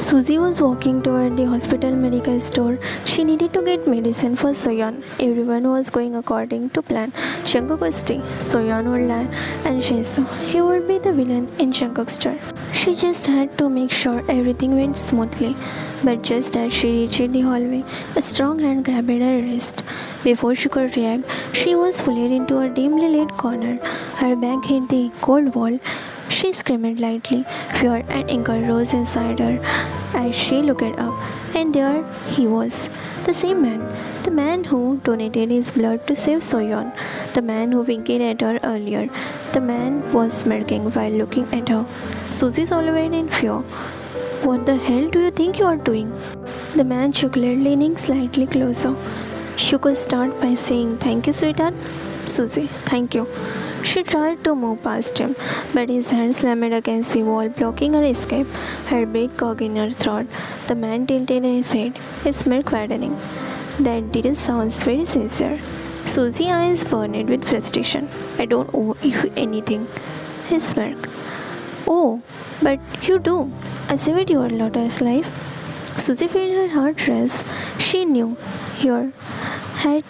Susie was walking toward the hospital medical store. She needed to get medicine for Soyeon. Everyone was going according to plan. Jungkook would stay, Soyeon would lie, and Jisoo, he would be the villain in Jungkook's story. She just had to make sure everything went smoothly. But just as she reached the hallway, a strong hand grabbed her wrist. Before she could react, she was pulled into a dimly lit corner. Her back hit the cold wall. She screamed lightly. Fear and anger rose inside her as she looked up, and there he was, the same man. The man who donated his blood to save Soyeon. The man who winked at her earlier. The man was smirking while looking at her. Susie swallowed in fear. What the hell do you think you are doing? The man chuckled, leaning slightly closer. You could start by saying, "Thank you, sweetheart." Susie, thank you. She tried to move past him, but his hand slammed against the wall, blocking her escape. Her big cock in her throat. The man tilted his head, his smirk widening. That didn't sound very sincere. Susie's eyes burned with frustration. I don't owe you anything. His smirk. Oh, but you do. I saved your daughter's life. Susie felt her heart race. She knew here had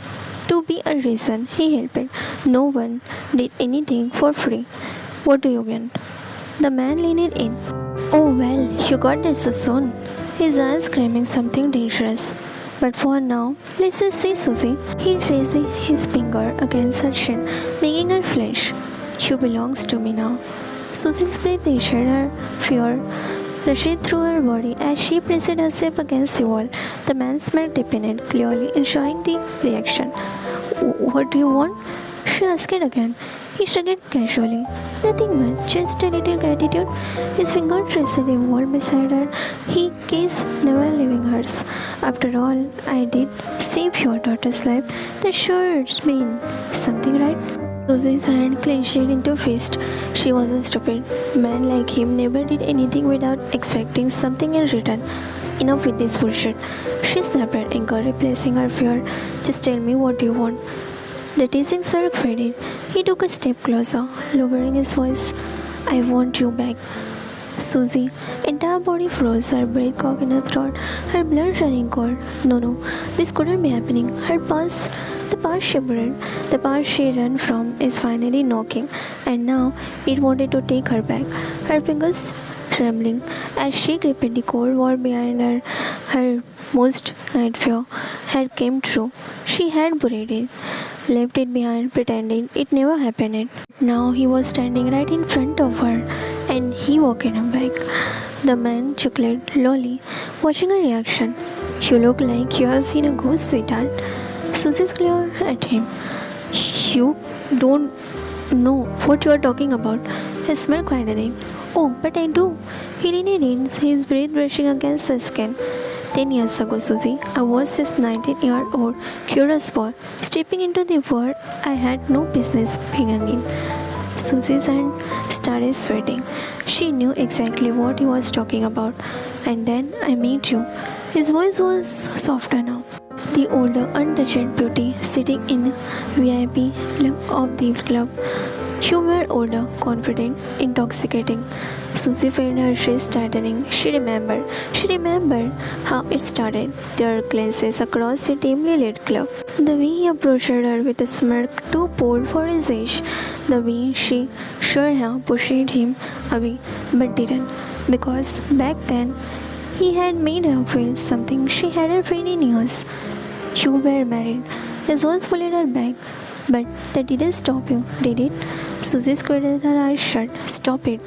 to be a reason he helped. No one did anything for free. What do you want? The man leaned in. Oh well, you got it so soon. His eyes screaming something dangerous. But for now, let's just see Susie. He raised his finger against her chin, making her flinch. You belongs to me now. Susie's breath issued her fear rushed through her body as she pressed herself against the wall. The man smiled deepened, clearly enjoying the reaction. What do you want? She asked again. He shrugged casually. Nothing much, just a little gratitude. His finger traced the wall beside her, his gaze never leaving hers. After all, I did save your daughter's life. That sure mean something, right? Susie's hand clenched into a fist. She wasn't stupid. Men like him never did anything without expecting something in return. Enough with this bullshit. She snapped at anger, replacing her fear. Just tell me what you want. The teasing smirk faded. He took a step closer, lowering his voice. I want you back. Susie, entire body froze, her breath caught in her throat, her blood running cold. No, this couldn't be happening. The past she bred, the past she ran from is finally knocking, and now it wanted to take her back. Her fingers trembling as she gripped the cold wall behind her. Her most night fear had come true. She had buried it, left it behind, pretending it never happened. Now he was standing right in front of her, and he walked him back. The man chuckled lowly, watching her reaction. You look like you have seen a ghost, sweetheart. Susie glared at him. You don't know what you are talking about. His smirk widened. Oh, but I do. He leaned in, his breath brushing against her skin. 10 years ago, Susie, I was this 19-year-old curious boy, stepping into the world I had no business being in. Susie's hand started sweating. She knew exactly what he was talking about. And then I met you. His voice was softer now. The older, untouched beauty sitting in VIP of the club. You were older, confident, intoxicating. Susie felt her wrist tightening. She remembered how it started. Their glances across the dimly lit club. The way he approached her with a smirk too bold for his age. The way she should have pushed him away, but didn't. Because back then, he had made her feel something she hadn't felt in years. You were married. His voice pulled her back. But that didn't stop you, did it? Susie squinted her eyes shut. Stop it.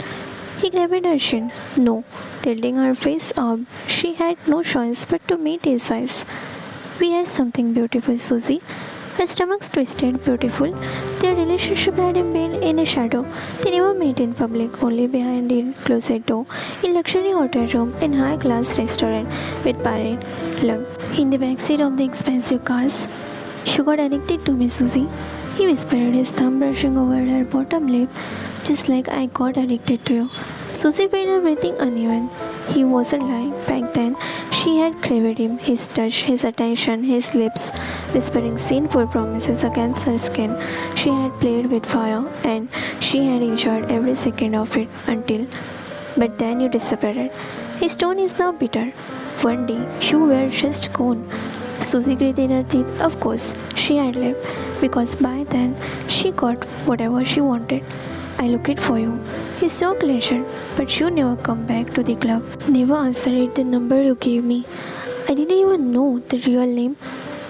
He grabbed her chin. No. Tilting her face up, she had no choice but to meet his eyes. We had something beautiful, Susie. Her stomach twisted. Beautiful. Their relationship had been in a shadow. They never met in public, only behind the closet door, in luxury hotel room, in high-class restaurant with parade lug. In the backseat of the expensive cars. You got addicted to me, Susie. He whispered, his thumb brushing over her bottom lip, just like I got addicted to you. Susie felt her breathing uneven. He wasn't lying. Back then, she had craved him, his touch, his attention, his lips, whispering sinful promises against her skin. She had played with fire, and she had enjoyed every second of it until but then you disappeared. His tone is now bitter. One day, you were just gone. Susie gritted her teeth. Of course, she had left, because by then she got whatever she wanted. I looked for you. He's so glittered, but you never come back to the club. Never answered the number you gave me. I didn't even know the real name.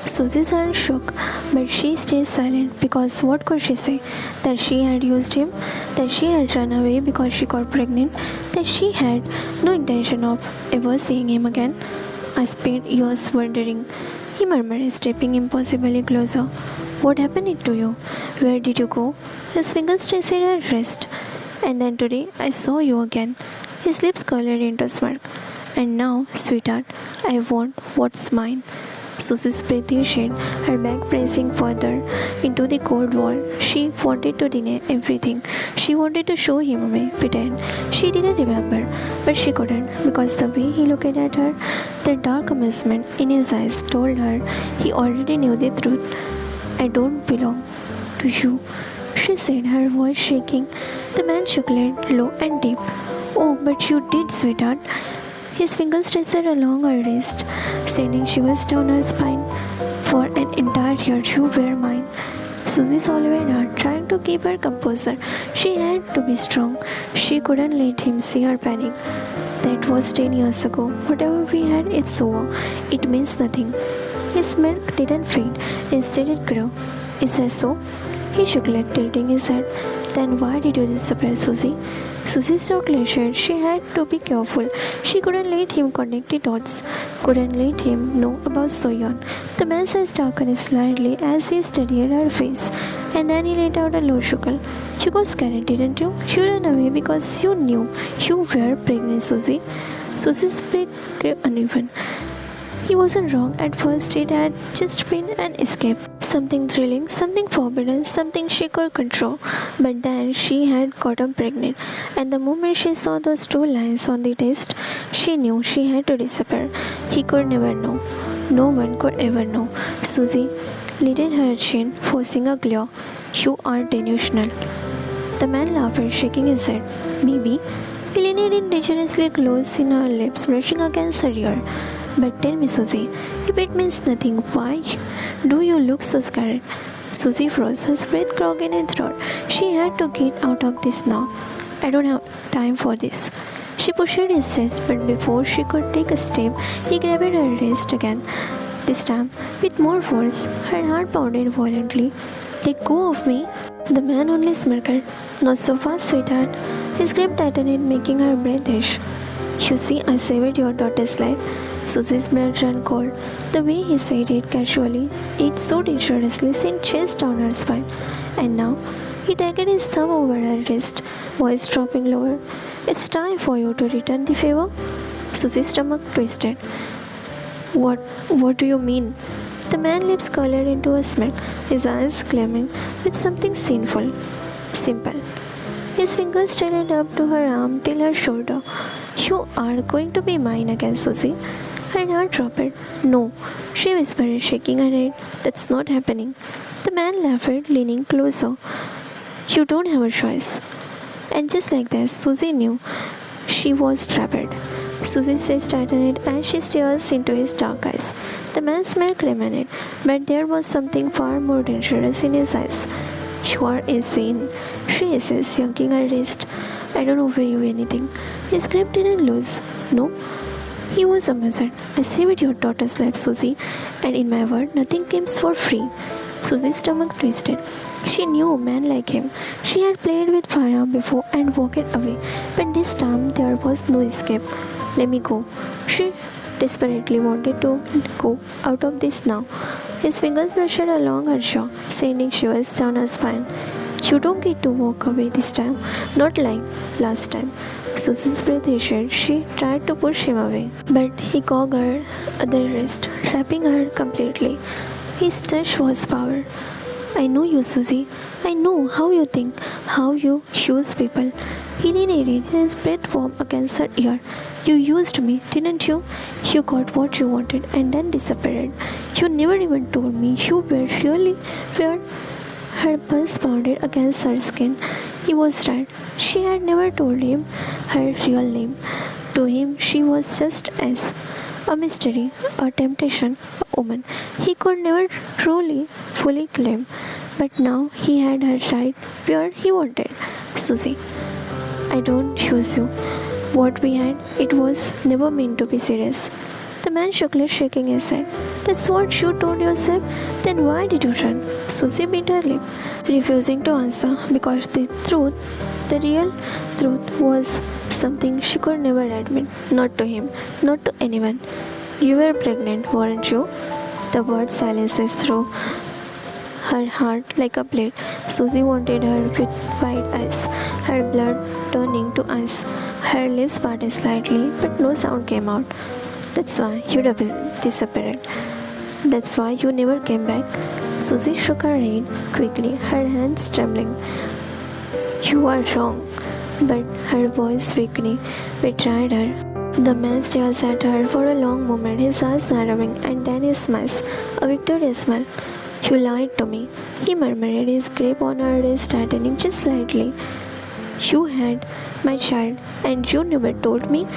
Susie's heart shook, but she stayed silent because what could she say? That she had used him? That she had run away because she got pregnant? That she had no intention of ever seeing him again? I spent years wondering. He murmured, stepping impossibly closer. What happened to you? Where did you go? His fingers traced her wrist. And then today I saw you again. His lips curled into a smirk. And now, sweetheart, I want what's mine. Susie's breath shed, her back pressing further into the cold wall. She wanted to deny everything. She wanted to show him away, pretend she didn't remember, but she couldn't because the way he looked at her, the dark amusement in his eyes, told her he already knew the truth. I don't belong to you, she said, her voice shaking. The man chuckled low and deep. Oh, but you did, sweetheart. His fingers traced along her wrist, sending shivers down her spine. For an entire year, you were mine. Susie swallowed hard, trying to keep her composure. She had to be strong. She couldn't let him see her panic. That was 10 years ago. Whatever we had, it's over. It means nothing. His smirk didn't fade. Instead, it grew. Is that so? He shook like tilting his head. Then why did you disappear, Susie? Susie's jaw clenched. She had to be careful. She couldn't let him connect the dots. Couldn't let him know about Soyeon. The man's eyes darkened slightly as he studied her face. And then he let out a low chuckle. You got scared, didn't you? You ran away because you knew you were pregnant, Susie. Susie's breath grew uneven. He wasn't wrong. At first, it had just been an escape. Something thrilling, something forbidden, something she could control. But then she had gotten pregnant, and the moment she saw those two lines on the test, she knew she had to disappear. He could never know. No one could ever know. Susie lifted her chin, forcing a glare. You are delusional. The man laughed, shaking his head. Maybe. He leaned in dangerously close in her lips, brushing against her ear. But tell me, Susie, if it means nothing, why do you look so scared? Susie froze, her breath clogged in her throat. She had to get out of this now. I don't have time for this. She pushed his chest, but before she could take a step, he grabbed her wrist again. This time, with more force, her heart pounded violently. Let go of me. The man only smirked. Not so fast, sweetheart. His grip tightened, making her breath hiss. You see, I saved your daughter's life. Susie's blood ran cold. The way he said it casually, it so dangerously sent chills down her spine. And now, he tagged his thumb over her wrist, voice dropping lower. It's time for you to return the favor. Susie's stomach twisted. What do you mean? The man's lips colored into a smirk, his eyes gleaming with something sinful. Simple. His fingers trailed up to her arm till her shoulder. You are going to be mine again, Susie. Her heart dropped. No, she whispered, shaking her head. That's not happening. The man laughed, leaning closer. You don't have a choice. And just like that, Susie knew she was trapped. Susie's face tightened as she stared into his dark eyes. The man's smile remained, but there was something far more dangerous in his eyes. You are insane, she says, yanking her wrist. I don't offer you anything. His grip didn't lose. No? He was amused. I saved your daughter's life, Susie, and in my word, nothing comes for free. Susie's stomach twisted. She knew a man like him. She had played with fire before and walked away, but this time there was no escape. Let me go. She desperately wanted to go out of this now. His fingers brushed along her jaw, sending shivers down her spine. You don't get to walk away this time, not like last time. Susie's breath issued. She tried to push him away, but he caught her other wrist, trapping her completely. His touch was power. I know you, Susie. I know how you think, how you use people. He leaned in, his breath warm against her ear. You used me, didn't you? You got what you wanted and then disappeared. You never even told me you were really where. Her pulse pounded against her skin. He was right. She had never told him her real name. To him, she was just as a mystery, a temptation, a woman he could never truly, fully claim. But now he had her right where he wanted. Susie, I don't choose you. What we had, it was never meant to be serious. The man shook his shaking his head. That's what you told yourself? Then why did you run? Susie bit her lip, refusing to answer because the real truth, was something she could never admit. Not to him, not to anyone. You were pregnant, weren't you? The word silences through her heart like a blade. Susie wanted her with wide eyes, her blood turning to ice. Her lips parted slightly, but no sound came out. That's why you disappeared. That's why you never came back. Susie shook her head quickly, her hands trembling. You are wrong. But her voice weakening betrayed her. The man stares at her for a long moment, his eyes narrowing, and then he smiles, a victorious smile. You lied to me, he murmured, his grip on her wrist tightening just slightly. You had my child, and you never told me.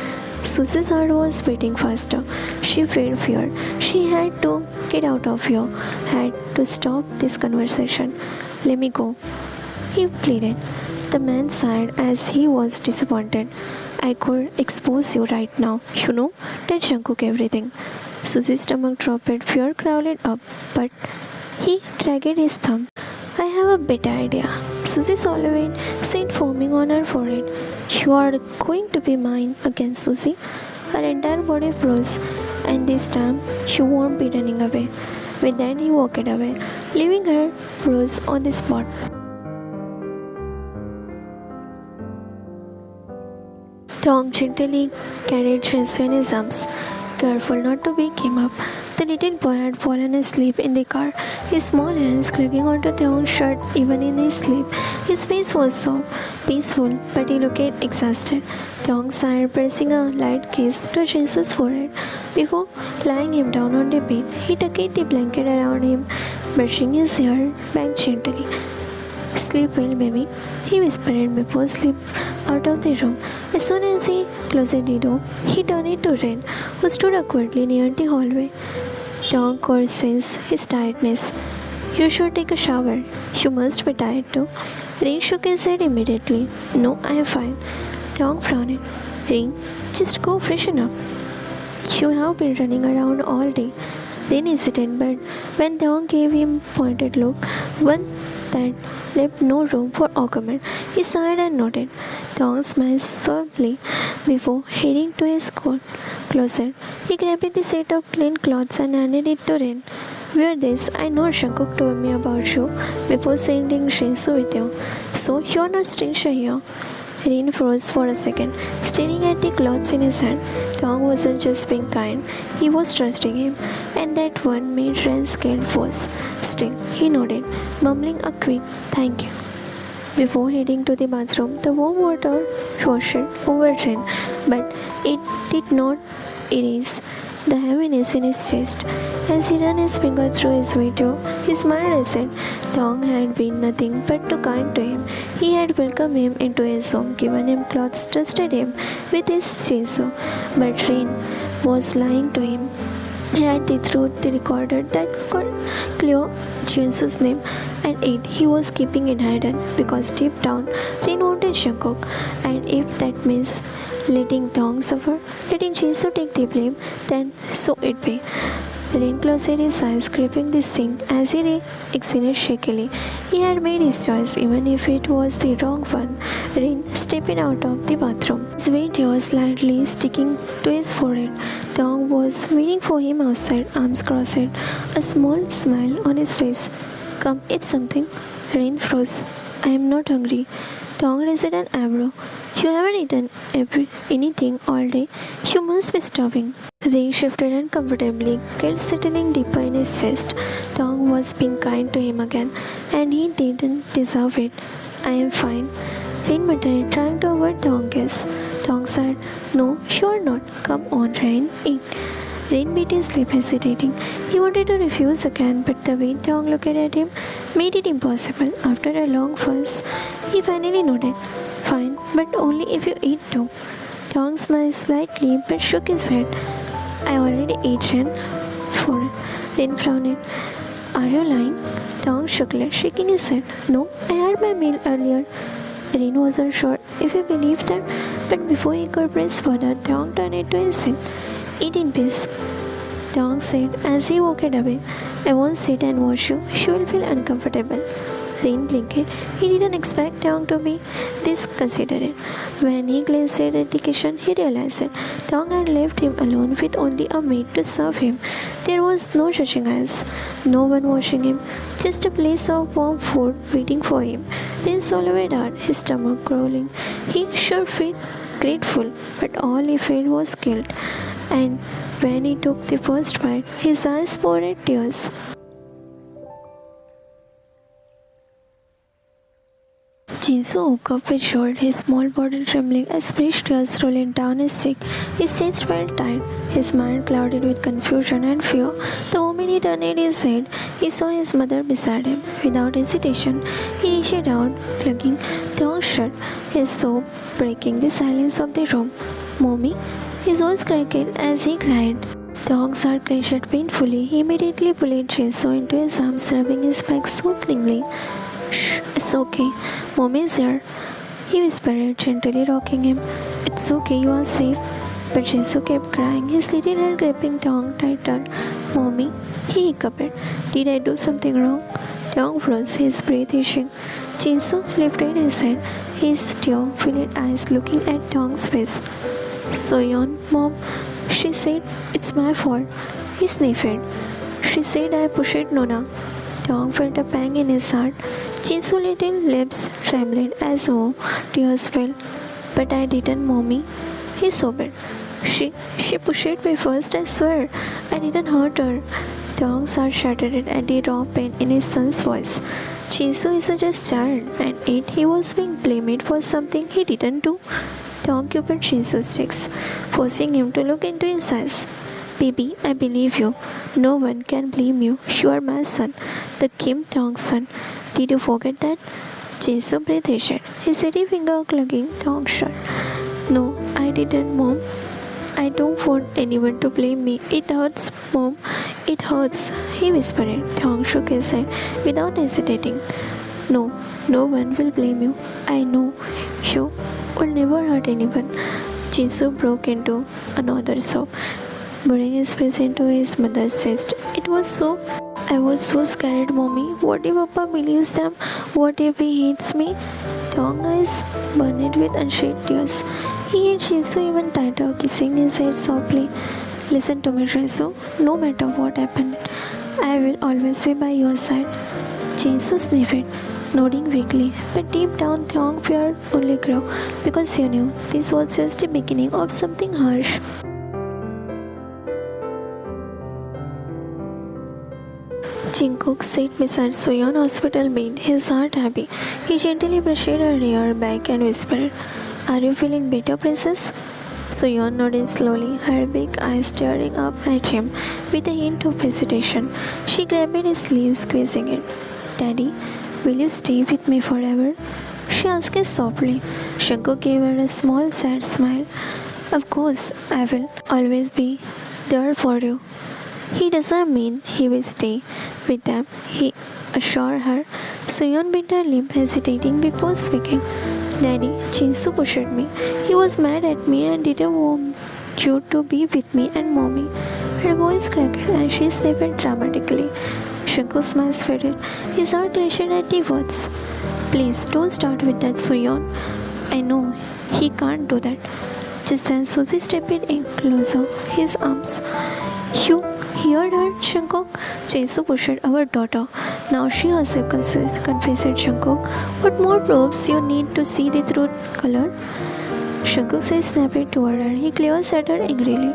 Susie's heart was beating faster. She felt fear. She had to get out of here, had to stop this conversation. Let me go, he pleaded. The man sighed as he was disappointed. I could expose you right now, you know, tell Shankuk everything. Susie's stomach dropped, fear crawled up, but he dragged his thumb. I have a better idea. Susie swallowed, sweat foaming on her forehead. You are going to be mine again, Susie. Her entire body froze, and this time she won't be running away. With that, he walked away, leaving her froze on the spot. Tong gently carried Shinsu in his arms, careful not to wake him up. The little boy had fallen asleep in the car, his small hands clinging onto Tong's shirt even in his sleep. His face was soft, peaceful, but he looked exhausted. Tong sighed, pressing a light kiss to Shinsu's forehead. Before lying him down on the bed, he tucked the blanket around him, brushing his hair back gently. Sleep well, baby, he whispered before sleep out of the room. As soon as he closed the door, he turned it to Ren, who stood awkwardly near the hallway. Tong could sense his tiredness. You should take a shower. You must be tired too. Ren shook his head immediately. No, I am fine. Tong frowned. Ren, just go freshen up. You have been running around all day. Ren hesitated, but when Tong gave him a pointed look, one that left no room for argument, he sighed and nodded. Tong smiled softly before heading to his closet. He grabbed the set of clean clothes and handed it to Ren. Wear this. I know Shankuk told me about you before sending Shinsu with you. So you're not stranger here. Ren froze for a second, staring at the clothes in his hand. Tong wasn't just being kind, he was trusting him, and that one made Ren's scared worse. Still, he nodded, mumbling a quick thank you. Before heading to the bathroom, the warm water washed over Ren, but it did not erase the heaviness in his chest. As he ran his finger through his video, he smiled and said Tong had been nothing but too kind to him. He had welcomed him into his home, given him clothes, trusted him with his chainsaw. But Ren was lying to him. He had the truth recorded that could clear Jinsu's name, and yet he was keeping it hidden because deep down Ren wanted Shankuk, and if that means letting Tong suffer, letting Jinsu take the blame, then so it be. Ren closed his eyes, gripping the sink as he exhaled shakily. He had made his choice, even if it was the wrong one. Ren stepped out of the bathroom, his wet hair slightly sticking to his forehead. Tong was waiting for him outside, arms crossed, a small smile on his face. Come, eat something. Ren froze. I am not hungry. Tong raised an eyebrow. You haven't eaten anything all day. You must be starving. Ren shifted uncomfortably, guilt settling deeper in his chest. Tong was being kind to him again, and he didn't deserve it. I am fine. Ren muttered, trying to avoid Tong's gaze. Tong said, no, you're not. Come on, Ren, eat. Rain bit his lip, hesitating. He wanted to refuse again, but the way Tong looked at him made it impossible. After a long fuss, he finally nodded. Fine, but only if you eat too. Tong smiled slightly but shook his head. I already ate, Ren. For Ren frowned. Are you lying? Tong shook it, shaking his head. No, I had my meal earlier. Ren wasn't sure if he believed that, but before he could press further, Tong turned it to his son. Eat in peace, Tong said as he walked away. I won't sit and watch you. She will feel uncomfortable. Rain blinked. He didn't expect Tong to be this considerate. When he glanced at the kitchen, he realized that Tong had left him alone with only a maid to serve him. There was no touching eyes, no one watching him, just a place of warm food waiting for him. Then swallowed hard, his stomach growling. He sure felt grateful, but all he felt was guilt. And when he took the first bite, his eyes poured tears. Jinsu woke up with jolt, his small body trembling as fresh tears rolling down his cheek. His chest felt tight, his mind clouded with confusion and fear. The moment he turned his head, he saw his mother beside him. Without hesitation, he reached out, clutching Tong's shirt, his sob breaking the silence of the room. Mommy? His voice cracked as he cried. Tong's heart clenched painfully. He immediately pulled Jinsu into his arms, rubbing his back soothingly. Shh, it's okay. Mommy is here. He whispered, gently rocking him. It's okay, you are safe. But Jinsu kept crying, his little hand gripping Tong tighter. Mommy, he hiccuped. Did I do something wrong? Tong froze, his breath hissing. Jinsu lifted his head, his tear-filled eyes looking at Tong's face. Soyeon, Mom, she said, it's my fault. He sniffed. She said I pushed Nona. Tong felt a pang in his heart. Jinsu's little lips trembled as though tears fell. But I didn't, Mommy. He sobbed. She pushed me first, I swear. I didn't hurt her. Tong's heart shattered at the raw pain in his son's voice. Jinsu is just a child, and yet he was being blamed for something he didn't do. Tong gripped Jinsu's cheeks, forcing him to look into his eyes. Baby, I believe you. No one can blame you. You are my son, the Kim Tong's son. Did you forget that? Jinsu breathed hard, his steady finger clutching Tong's shirt. No, I didn't, Mom. I don't want anyone to blame me. It hurts, Mom. It hurts, he whispered. Tong shook his head without hesitating. No, no one will blame you. I know. You will never hurt anyone. Jinsu broke into another sob, burying his face into his mother's chest. I was so scared, Mommy. What if Papa believes them? What if he hates me? Tong's eyes burned with unshed tears. He held Jinsu even tighter, kissing his head softly. Listen to me, Jinsu. No matter what happened, I will always be by your side. Jinsu sniffed, nodding weakly, but deep down Tong's fear only grew because he knew this was just the beginning of something harsh. Jungkook sat beside Soyeon's hospital bed, his heart heavy. He gently brushed her hair back and whispered, Are you feeling better, princess? Soyeon nodded slowly, her big eyes staring up at him with a hint of hesitation. She grabbed his sleeve, squeezing it. Daddy, will you stay with me forever? She asked softly. Jungkook gave her a small sad smile. Of course, I will always be there for you. He doesn't mean he will stay with them, he assured her. Soyeon bit her lip, hesitating before speaking. Daddy, Jinsu pushed me. He was mad at me and didn't want you to be with me and Mommy. Her voice cracked and she sniffed dramatically. Jungkook's smile faded. His heart clenched at the words. Please don't start with that, Soyeon. I know he can't do that. Just then Suzy stepped in closer, his arms. You heard her, Jungkook? Jinsu pushed our daughter. Now she herself confessed Jungkook. What more proofs you need to see the true color? Jungkook says snapped toward her. He glares at her angrily.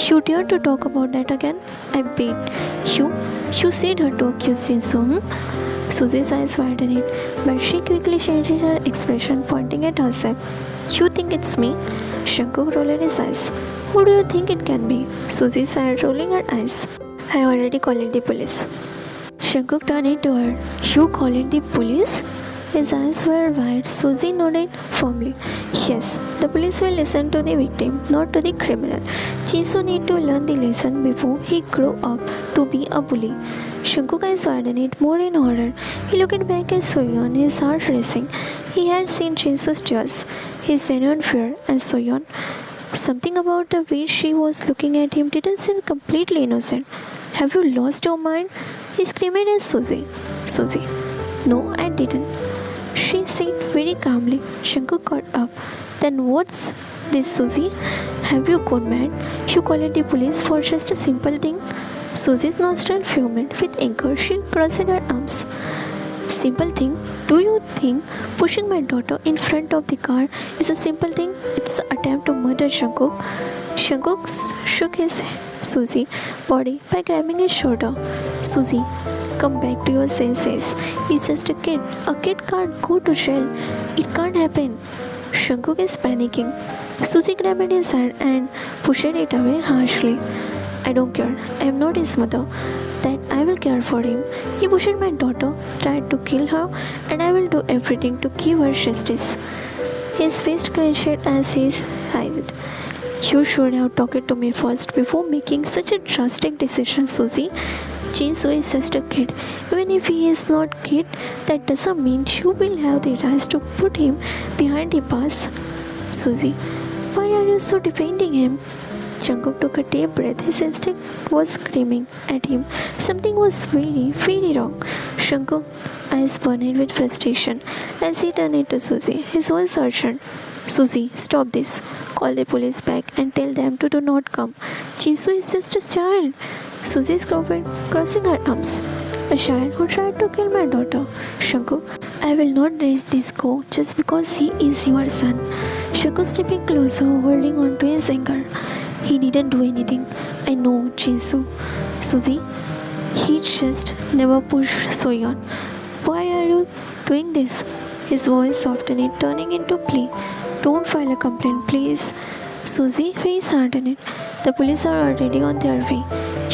You dare to talk about that again? I bet. You said her to accuse Jinsu, Susie's eyes widened, but she quickly changed her expression, pointing at herself. You think it's me? Shankuk rolled his eyes. Who do you think it can be? Susie said, rolling her eyes. I already called the police. Shankuk turned to her. You called the police? His eyes were wide. Susie nodded firmly. Yes, the police will listen to the victim, not to the criminal. Jisoo need to learn the lesson before he grow up to be a bully. Shankuk's eyes widened more in horror. He looked back at Soyeon, his heart racing. He had seen Jisoo's tears, his genuine fear, and Soyeon. Something about the way she was looking at him didn't seem completely innocent. Have you lost your mind? He screamed at Susie. Susie. No, I didn't. She said very calmly. Shankuk got up. Then what's this, Susie? Have you gone mad? You called the police for just a simple thing? Susie's nostril fumed with anger. She crossed her arms. Simple thing? Do you think pushing my daughter in front of the car is a simple thing? It's an attempt to murder Shankuk. Shankuk shook his Susie body by grabbing his shoulder. Susie, come back to your senses. He's just a kid. A kid can't go to jail. It can't happen. Shankuk is panicking. Susie grabbed his hand and pushed it away harshly. I don't care. I am not his mother. That I will care for him. He pushed my daughter, tried to kill her, and I will do everything to give her justice. His fist clenched as he sighed. You should have talked to me first before making such a drastic decision, Susie. Jisoo is just a kid. Even if he is not kid, that doesn't mean you will have the right to put him behind the bars. Susie, why are you so defending him? Jungkook took a deep breath. His instinct was screaming at him. Something was very, very wrong. Jungkook's eyes burned with frustration as he turned to Susie. His voice urgent. Susie, stop this. Call the police back and tell them to do not come. Jisoo is just a child. Susie is crossing her arms. A child who tried to kill my daughter. Jungkook, I will not let this go just because he is your son. Jungkook stepping closer, holding on to his anger. He didn't do anything. I know, Jisoo. Susie, he just never pushed Soyeon. Why are you doing this? His voice softened, turning into plea. Don't file a complaint, please. Susie face hardened. The police are already on their way.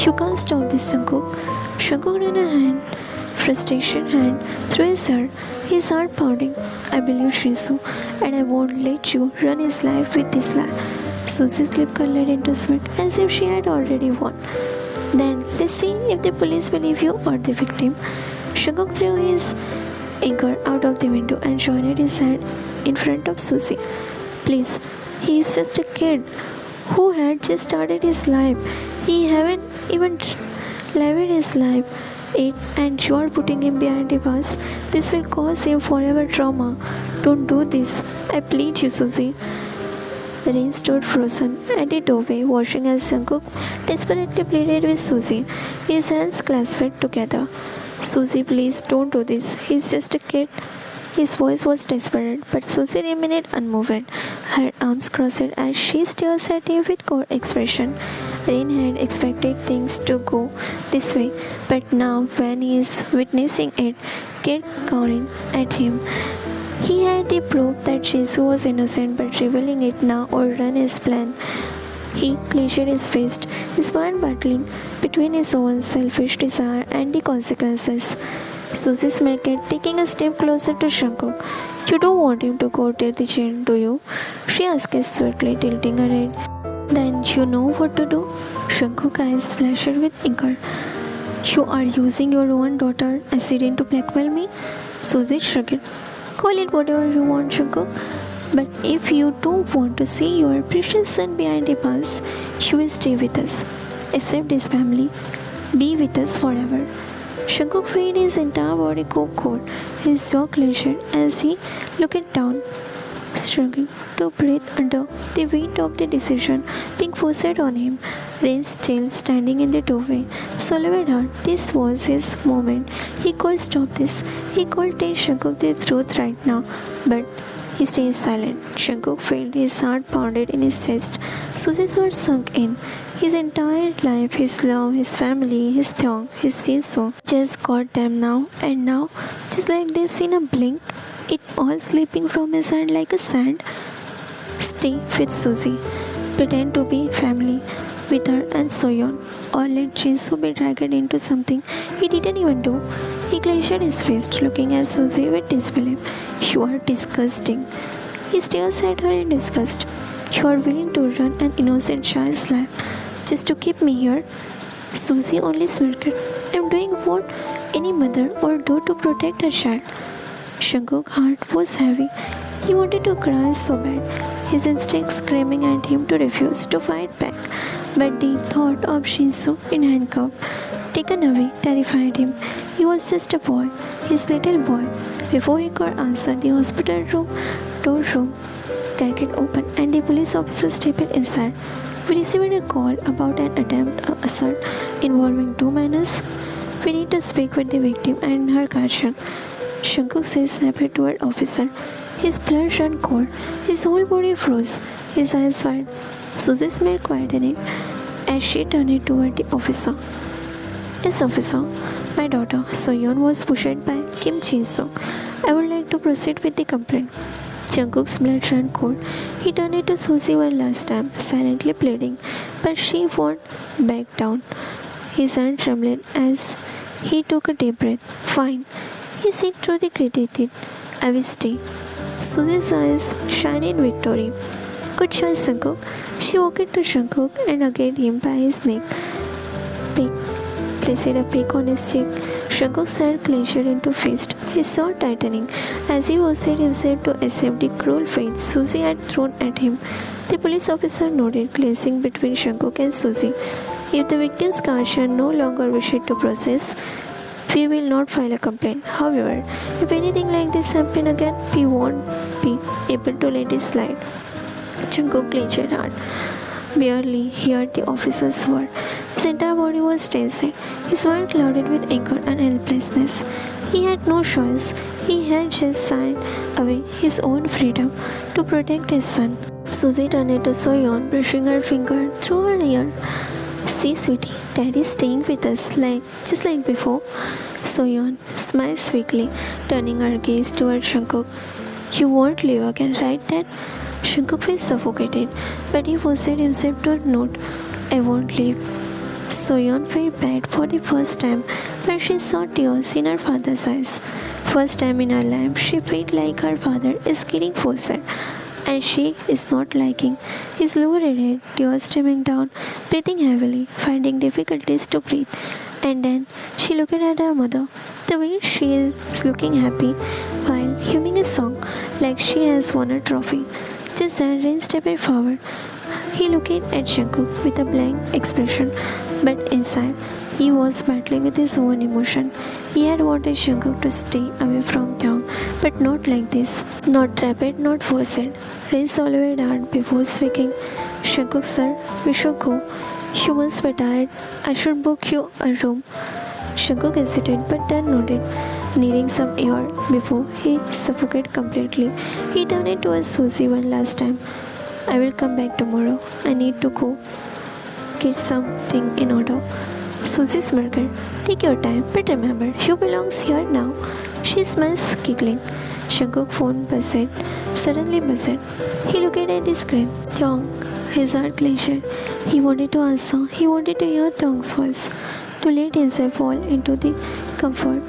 You can't stop this, Jungkook. Jungkook ran a hand, frustration hand, through his hair, his heart pounding. I believe Jisoo, and I won't let you run his life with this lie. Susie's lip curled into smirk as if she had already won. Then, let's see if the police believe you or the victim. Jungkook threw his anger out of the window and joined his hand in front of Susie. Please, he is just a kid who had just started his life. He haven't even lived his life yet, and you are putting him behind the bars. This will cause him forever trauma. Don't do this. I plead you, Susie. Rain stood frozen at the doorway, watching as Jungkook desperately pleaded with Susie, his hands clasped together. Susie, please don't do this. He's just a kid. His voice was desperate, but Susie remained unmoved, her arms crossed as she stared at him with cold expression. Rain had expected things to go this way, but now when he is witnessing it, kid cowering at him, he had the proof that Jisoo was innocent, but revealing it now or run his plan. He clenched his fist, his mind battling between his own selfish desire and the consequences. Susie smirked, taking a step closer to Jungkook. You don't want him to go to the jail, do you? She asked swiftly, tilting her head. Then you know what to do? Jungkook's eyes flashed with anger. You are using your own daughter accident to blackmail me? Susie shrugged. Call it whatever you want, Jungkook. But if you don't want to see your precious son behind the bars, you will stay with us. Accept his family. Be with us forever. Jungkook felt his entire body go cold, his jaw clenched as he looked down, struggling to breathe under the weight of the decision being forced on him. Rain still standing in the doorway, swallowed hard. This was his moment. He could stop this. He could tell Jungkook the truth right now, but he stayed silent. Jungkook felt his heart pounded in his chest. Susie's words sunk in. His entire life, his love, his family, his Thong, his Jinso, just got them now, and now, just like this in a blink, it all slipping from his hand like a sand. Stay with Susie. Pretend to be family with her and Soyeon, or let Jinso be dragged into something he didn't even do. He clenched his fist, looking at Susie with disbelief. You are disgusting. He stares at her in disgust. You are willing to run an innocent child's life just to keep me here? Susie only smirked. I'm doing what any mother would do to protect her child. Jungkook's heart was heavy. He wanted to cry so bad, his instincts screaming at him to refuse to fight back. But the thought of Shinsu in handcuffs, taken away, terrified him. He was just a boy, his little boy. Before he could answer, the hospital door cracked open and the police officer stepped inside. We received a call about an attempt assault involving two minors. We need to speak with the victim and her guardian. Jungkook said snapped toward officer. His blood ran cold. His whole body froze. His eyes wide. Susie's smile quieted as she turned toward the officer. Yes, officer. My daughter, Soyeon, was pushed by Kim Jin-soo. I would like to proceed with the complaint. Jungkook's blood ran cold. He turned to Susie one last time, silently pleading, but she won't back down. His hand trembled as he took a deep breath. Fine. He said through the gritted teeth. I will stay. Susie's eyes shine in victory. Good choice, Jungkook. She walked to Jungkook and hugged him by his neck. Placed a peck on his cheek. Jungkook's hand clenched into fist, his jaw tightening, as he forced himself to accept the cruel fate Susie had thrown at him. The police officer nodded, glancing between Jungkook and Susie. If the victim's guardian no longer wished to process, we will not file a complaint. However, if anything like this happens again, we won't be able to let it slide. Jungkook clenched hard. Barely heard the officer's word. His entire body was tense. His mind clouded with anger and helplessness. He had no choice. He had just signed away his own freedom to protect his son. Susie turned to Soyeon, brushing her finger through her hair. See, sweetie, Daddy's staying with us, just like before. Soyeon smiled weakly, turning her gaze toward Jungkook. You won't leave again, right, Dad? Jungkook was suffocated, but he forced himself to nod. I won't leave. Soyeon felt bad for the first time, but she saw tears in her father's eyes. First time in her life, she felt like her father is getting forced, and she is not liking his lowered head, tears streaming down, breathing heavily, finding difficulties to breathe. And then she looked at her mother, the way she is looking happy while humming a song like she has won a trophy. Just then, Rain stepped forward. He looked at Jungkook with a blank expression, but inside, he was battling with his own emotion. He had wanted Jungkook to stay away from Taeyong, but not like this. Not trapped, not forced. Rain swallowed hard before speaking. Jungkook, sir, we should go. You must be tired. I should book you a room. Jungkook hesitated, but then nodded, needing some air before he suffocated completely. He turned towards Susie one last time. I will come back tomorrow. I need to go get something in order. Susie smirked. Take your time, but remember, you belongs here now. She smiles, giggling. Jungkook's phone buzzed. Suddenly buzzed. He looked at the screen. Taeyong, his heart clenched. He wanted to answer. He wanted to hear Taeyong's voice, to let himself fall into the comfort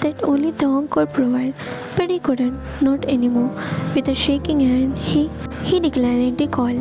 that only Taeyong could provide, but he couldn't, not anymore. With a shaking hand, he declined the call.